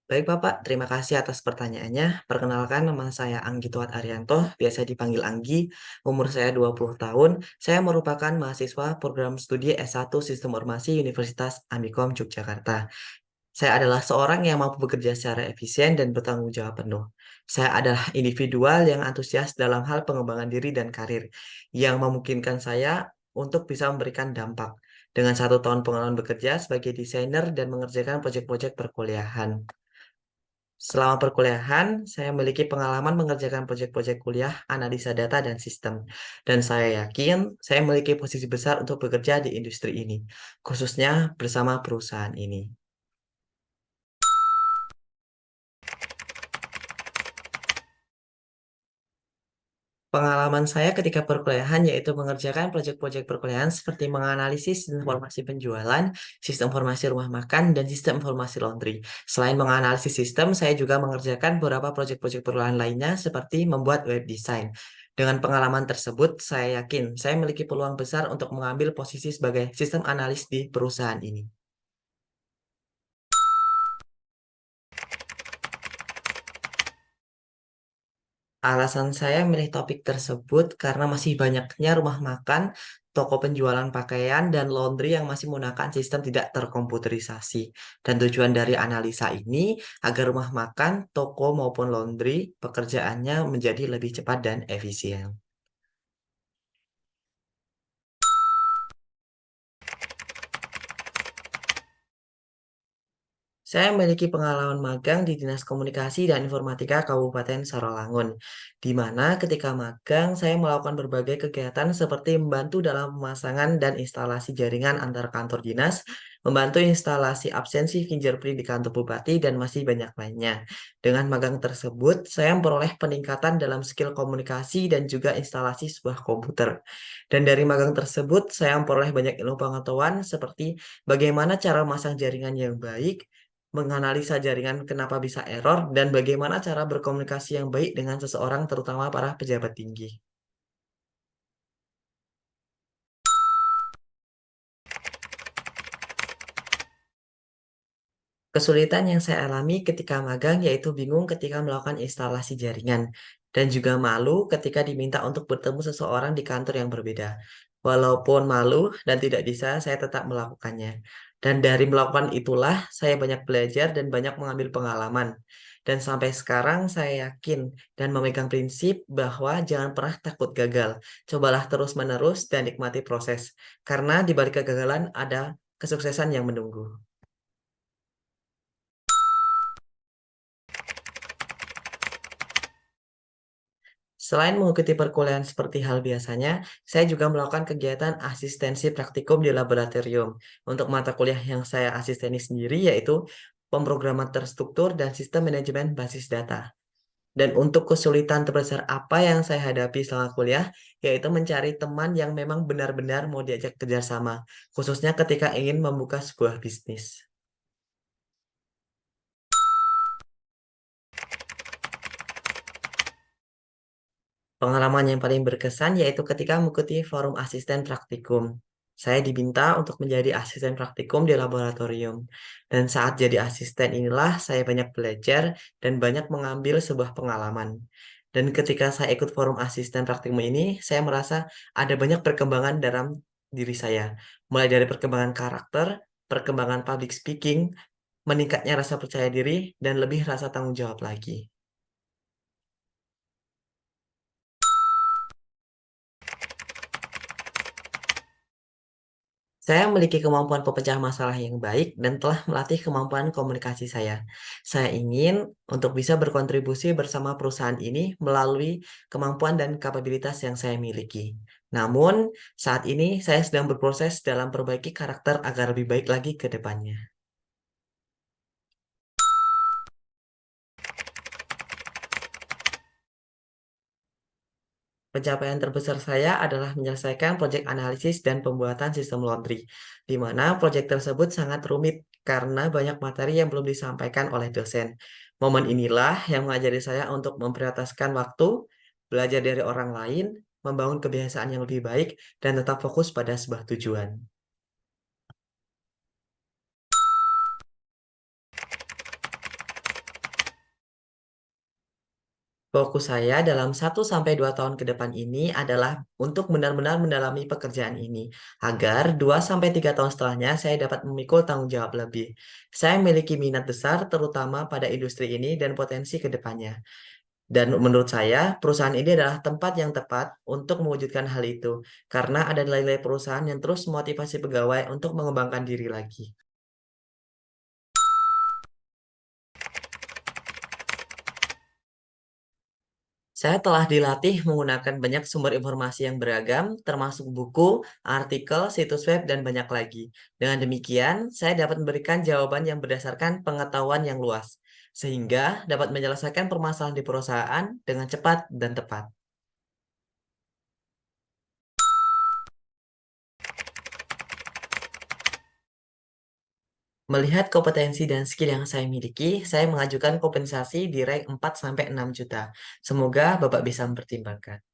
Baik Bapak, terima kasih atas pertanyaannya. Perkenalkan nama saya Anggi Tuat Arianto, biasa dipanggil Anggi. Umur saya 20 tahun. Saya merupakan mahasiswa program studi S1 Sistem Informasi Universitas Amikom Yogyakarta. Saya adalah seorang yang mampu bekerja secara efisien dan bertanggung jawab penuh. Saya adalah individual yang antusias dalam hal pengembangan diri dan karir, yang memungkinkan saya untuk bisa memberikan dampak dengan 1 tahun pengalaman bekerja sebagai desainer dan mengerjakan proyek-proyek perkuliahan. Selama perkuliahan, saya memiliki pengalaman mengerjakan proyek-proyek kuliah, analisa data, dan sistem. Dan saya yakin saya memiliki posisi besar untuk bekerja di industri ini, khususnya bersama perusahaan ini. Pengalaman saya ketika perkuliahan yaitu mengerjakan proyek-proyek perkuliahan seperti menganalisis sistem informasi penjualan, sistem informasi rumah makan, dan sistem informasi laundry. Selain menganalisis sistem, saya juga mengerjakan beberapa proyek-proyek perkuliahan lainnya seperti membuat web design. Dengan pengalaman tersebut, saya yakin saya memiliki peluang besar untuk mengambil posisi sebagai sistem analis di perusahaan ini. Alasan saya memilih topik tersebut karena masih banyaknya rumah makan, toko penjualan pakaian, dan laundry yang masih menggunakan sistem tidak terkomputerisasi. Dan tujuan dari analisa ini agar rumah makan, toko maupun laundry pekerjaannya menjadi lebih cepat dan efisien. Saya memiliki pengalaman magang di Dinas Komunikasi dan Informatika Kabupaten Sarawangun, di mana ketika magang saya melakukan berbagai kegiatan seperti membantu dalam pemasangan dan instalasi jaringan antar kantor dinas, membantu instalasi absensi fingerprint di kantor bupati, dan masih banyak lainnya. Dengan magang tersebut, saya memperoleh peningkatan dalam skill komunikasi dan juga instalasi sebuah komputer. Dan dari magang tersebut, saya memperoleh banyak ilmu pengetahuan seperti bagaimana cara memasang jaringan yang baik, menganalisa jaringan kenapa bisa error, dan bagaimana cara berkomunikasi yang baik dengan seseorang, terutama para pejabat tinggi. Kesulitan yang saya alami ketika magang yaitu bingung ketika melakukan instalasi jaringan dan juga malu ketika diminta untuk bertemu seseorang di kantor yang berbeda. Walaupun malu dan tidak bisa, saya tetap melakukannya. Dan dari melakukan itulah saya banyak belajar dan banyak mengambil pengalaman. Dan sampai sekarang saya yakin dan memegang prinsip bahwa jangan pernah takut gagal. Cobalah terus-menerus dan nikmati proses. Karena di balik kegagalan ada kesuksesan yang menunggu. Selain mengikuti perkuliahan seperti hal biasanya, saya juga melakukan kegiatan asistensi praktikum di laboratorium. Untuk mata kuliah yang saya asisteni sendiri yaitu pemrograman terstruktur dan sistem manajemen basis data. Dan untuk kesulitan terbesar apa yang saya hadapi selama kuliah, yaitu mencari teman yang memang benar-benar mau diajak kerjasama, khususnya ketika ingin membuka sebuah bisnis. Pengalaman yang paling berkesan yaitu ketika mengikuti forum asisten praktikum. Saya diminta untuk menjadi asisten praktikum di laboratorium. Dan saat jadi asisten inilah saya banyak belajar dan banyak mengambil sebuah pengalaman. Dan ketika saya ikut forum asisten praktikum ini, saya merasa ada banyak perkembangan dalam diri saya. Mulai dari perkembangan karakter, perkembangan public speaking, meningkatnya rasa percaya diri, dan lebih rasa tanggung jawab lagi. Saya memiliki kemampuan pemecah masalah yang baik dan telah melatih kemampuan komunikasi saya. Saya ingin untuk bisa berkontribusi bersama perusahaan ini melalui kemampuan dan kapabilitas yang saya miliki. Namun, saat ini saya sedang berproses dalam perbaiki karakter agar lebih baik lagi ke depannya. Pencapaian terbesar saya adalah menyelesaikan proyek analisis dan pembuatan sistem laundry, di mana proyek tersebut sangat rumit karena banyak materi yang belum disampaikan oleh dosen. Momen inilah yang mengajari saya untuk memprioritaskan waktu, belajar dari orang lain, membangun kebiasaan yang lebih baik, dan tetap fokus pada sebuah tujuan. Fokus saya dalam 1 sampai 2 tahun ke depan ini adalah untuk benar-benar mendalami pekerjaan ini, agar 2 sampai 3 tahun setelahnya saya dapat memikul tanggung jawab lebih. Saya memiliki minat besar terutama pada industri ini dan potensi ke depannya. Dan menurut saya, perusahaan ini adalah tempat yang tepat untuk mewujudkan hal itu, karena ada nilai-nilai perusahaan yang terus memotivasi pegawai untuk mengembangkan diri lagi. Saya telah dilatih menggunakan banyak sumber informasi yang beragam, termasuk buku, artikel, situs web, dan banyak lagi. Dengan demikian, saya dapat memberikan jawaban yang berdasarkan pengetahuan yang luas, sehingga dapat menyelesaikan permasalahan di perusahaan dengan cepat dan tepat. Melihat kompetensi dan skill yang saya miliki, saya mengajukan kompensasi di rank 4 sampai 6 juta. Semoga Bapak bisa mempertimbangkan.